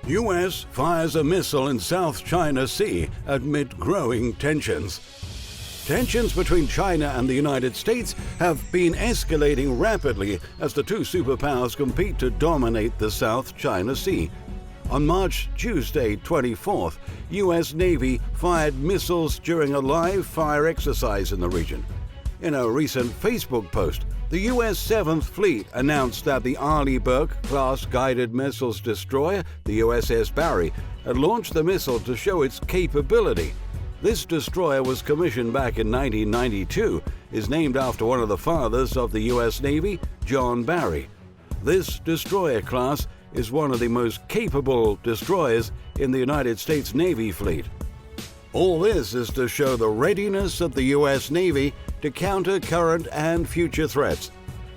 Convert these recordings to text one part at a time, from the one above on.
U.S. fires a missile in South China Sea amid growing tensions. Tensions between China and the United States have been escalating rapidly as the two superpowers compete to dominate the South China Sea. On Tuesday 24th, U.S. Navy fired missiles during a live fire exercise in the region. In a recent Facebook post, the U.S. 7th Fleet announced that the Arleigh Burke-class guided missiles destroyer, the USS Barry, had launched the missile to show its capability. This destroyer was commissioned back in 1992, is named after one of the fathers of the U.S. Navy, John Barry. This destroyer class is one of the most capable destroyers in the United States Navy fleet. All this is to show the readiness of the U.S. Navy to counter current and future threats.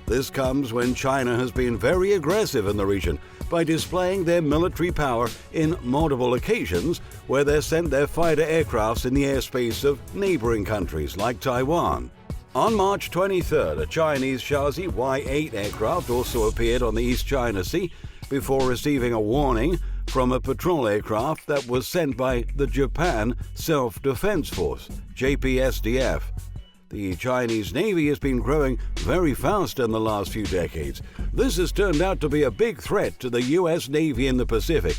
This comes when China has been very aggressive in the region by displaying their military power in multiple occasions where they sent their fighter aircrafts in the airspace of neighboring countries like Taiwan. On March 23rd, a Chinese Shaazi Y-8 aircraft also appeared on the East China Sea before receiving a warning from a patrol aircraft that was sent by the Japan Self-Defense Force, JPSDF. The Chinese Navy has been growing very fast in the last few decades. This has turned out to be a big threat to the U.S. Navy in the Pacific.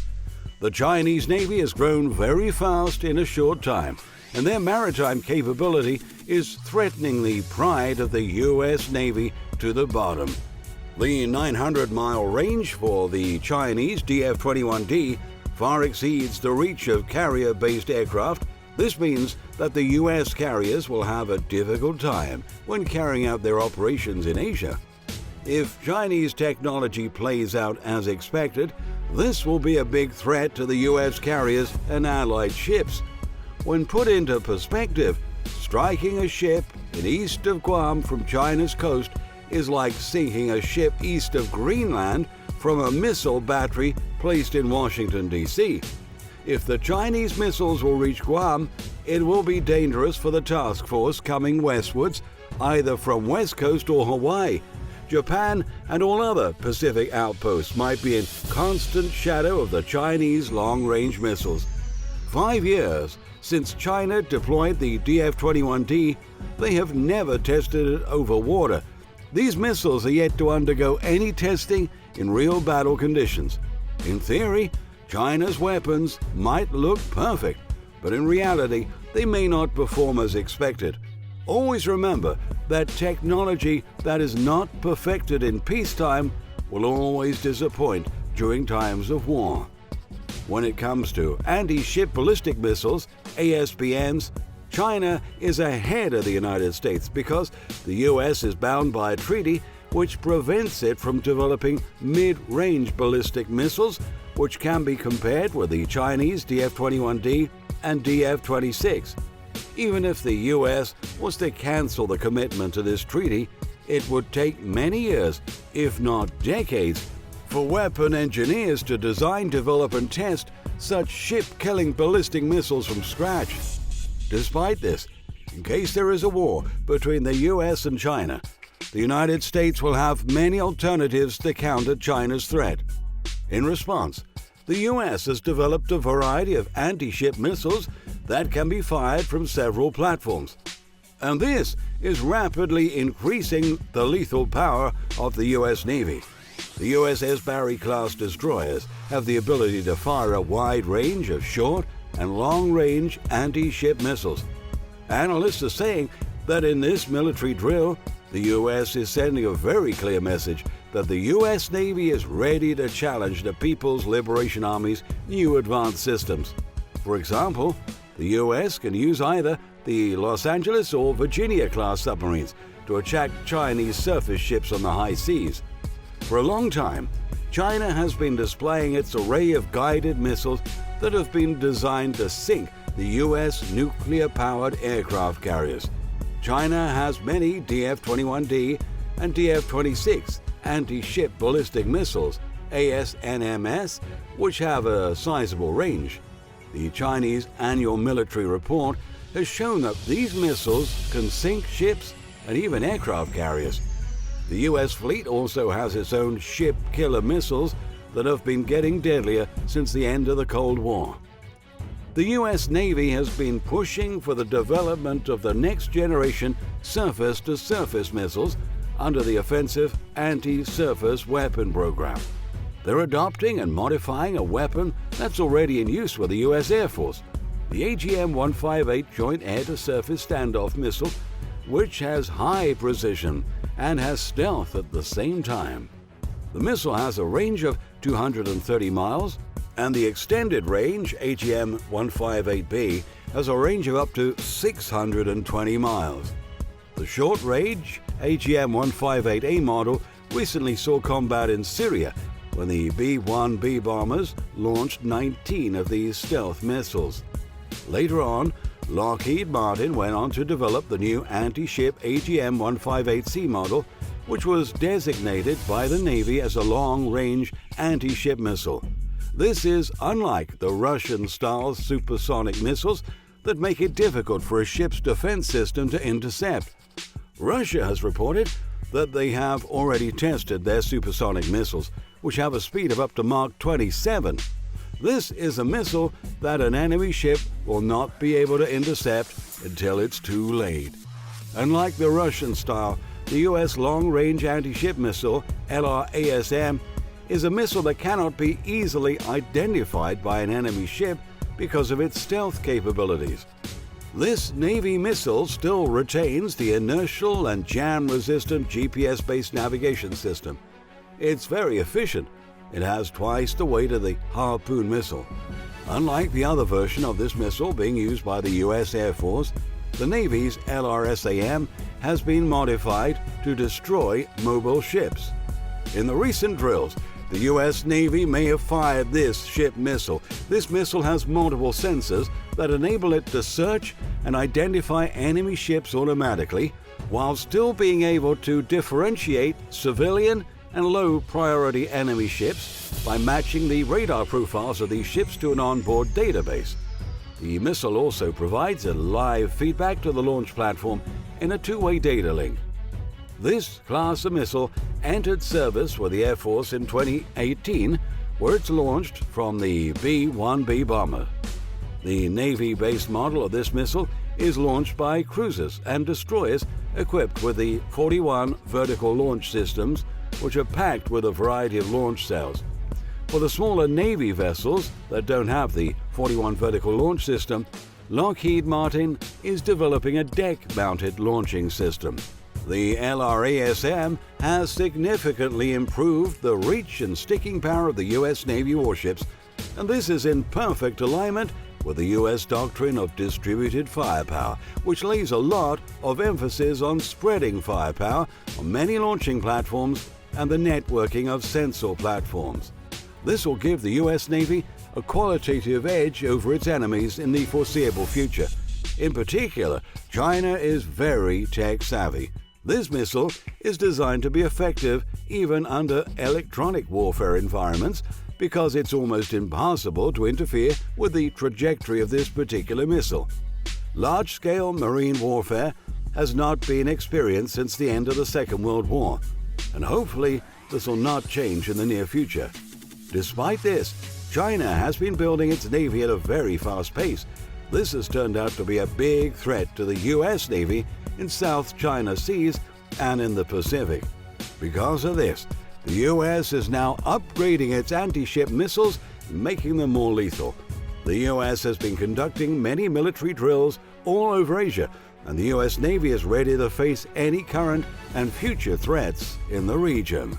The Chinese Navy has grown very fast in a short time, and their maritime capability is threatening the pride of the U.S. Navy to the bottom. The 900-mile range for the Chinese DF-21D far exceeds the reach of carrier-based aircraft. This means that the U.S. carriers will have a difficult time when carrying out their operations in Asia. If Chinese technology plays out as expected, this will be a big threat to the U.S. carriers and allied ships. When put into perspective, striking a ship east of Guam from China's coast is like sinking a ship east of Greenland from a missile battery placed in Washington, D.C. If the Chinese missiles will reach Guam, it will be dangerous for the task force coming westwards, either from West Coast or Hawaii. Japan and all other Pacific outposts might be in constant shadow of the Chinese long-range missiles. 5 years since China deployed the DF-21D, they have never tested it over water. These missiles are yet to undergo any testing in real battle conditions. In theory, China's weapons might look perfect, but in reality, they may not perform as expected. Always remember that technology that is not perfected in peacetime will always disappoint during times of war. When it comes to anti-ship ballistic missiles, ASBMs, China is ahead of the United States because the U.S. is bound by a treaty which prevents it from developing mid-range ballistic missiles, which can be compared with the Chinese DF-21D and DF-26. Even if the U.S. was to cancel the commitment to this treaty, it would take many years, if not decades, for weapon engineers to design, develop, and test such ship-killing ballistic missiles from scratch. Despite this, in case there is a war between the U.S. and China, the United States will have many alternatives to counter China's threat. In response, the U.S. has developed a variety of anti-ship missiles that can be fired from several platforms. And this is rapidly increasing the lethal power of the U.S. Navy. The USS Barry-class destroyers have the ability to fire a wide range of short and long-range anti-ship missiles. Analysts are saying that in this military drill, the U.S. is sending a very clear message that the U.S. Navy is ready to challenge the People's Liberation Army's new advanced systems. For example, the U.S. can use either the Los Angeles or Virginia-class submarines to attack Chinese surface ships on the high seas. For a long time, China has been displaying its array of guided missiles that have been designed to sink the U.S. nuclear-powered aircraft carriers. China has many DF-21D and DF-26 anti-ship ballistic missiles, ASNMS, which have a sizable range. The Chinese annual military report has shown that these missiles can sink ships and even aircraft carriers. The U.S. fleet also has its own ship killer missiles that have been getting deadlier since the end of the Cold War. The U.S. Navy has been pushing for the development of the next generation surface-to-surface missiles under the Offensive Anti-Surface Weapon Program. They're adopting and modifying a weapon that's already in use with the U.S. Air Force, the AGM-158 Joint Air-to-Surface Standoff Missile, which has high precision and has stealth at the same time. The missile has a range of 230 miles, and the extended range AGM-158B has a range of up to 620 miles. The short-range AGM-158A model recently saw combat in Syria when the B-1B bombers launched 19 of these stealth missiles. Later on, Lockheed Martin went on to develop the new anti-ship AGM-158C model, which was designated by the Navy as a long-range anti-ship missile. This is unlike the Russian-style supersonic missiles that make it difficult for a ship's defense system to intercept. Russia has reported that they have already tested their supersonic missiles, which have a speed of up to Mach 27. This is a missile that an enemy ship will not be able to intercept until it's too late. Unlike the Russian style, the U.S. Long-Range Anti-Ship Missile, LRASM, is a missile that cannot be easily identified by an enemy ship because of its stealth capabilities. This Navy missile still retains the inertial and jam-resistant GPS-based navigation system. It's very efficient. It has twice the weight of the Harpoon missile. Unlike the other version of this missile being used by the U.S. Air Force, the Navy's LRSAM has been modified to destroy mobile ships. In the recent drills, the U.S. Navy may have fired this ship missile. This missile has multiple sensors that enable it to search and identify enemy ships automatically, while still being able to differentiate civilian and low-priority enemy ships by matching the radar profiles of these ships to an onboard database. The missile also provides a live feedback to the launch platform in a two-way data link. This class of missile entered service with the Air Force in 2018, where it's launched from the B-1B bomber. The Navy-based model of this missile is launched by cruisers and destroyers equipped with the 41 vertical launch systems, which are packed with a variety of launch cells. For the smaller Navy vessels that don't have the 41 vertical launch system, Lockheed Martin is developing a deck-mounted launching system. The LRASM has significantly improved the reach and sticking power of the U.S. Navy warships, and this is in perfect alignment with the U.S. doctrine of distributed firepower, which lays a lot of emphasis on spreading firepower on many launching platforms and the networking of sensor platforms. This will give the U.S. Navy a qualitative edge over its enemies in the foreseeable future. In particular, China is very tech-savvy. This missile is designed to be effective even under electronic warfare environments because it's almost impossible to interfere with the trajectory of this particular missile. Large-scale marine warfare has not been experienced since the end of the Second World War, and hopefully this will not change in the near future. Despite this, China has been building its Navy at a very fast pace. This has turned out to be a big threat to the U.S. Navy in South China Seas and in the Pacific. Because of this, the U.S. is now upgrading its anti-ship missiles and making them more lethal. The U.S. has been conducting many military drills all over Asia, and the U.S. Navy is ready to face any current and future threats in the region.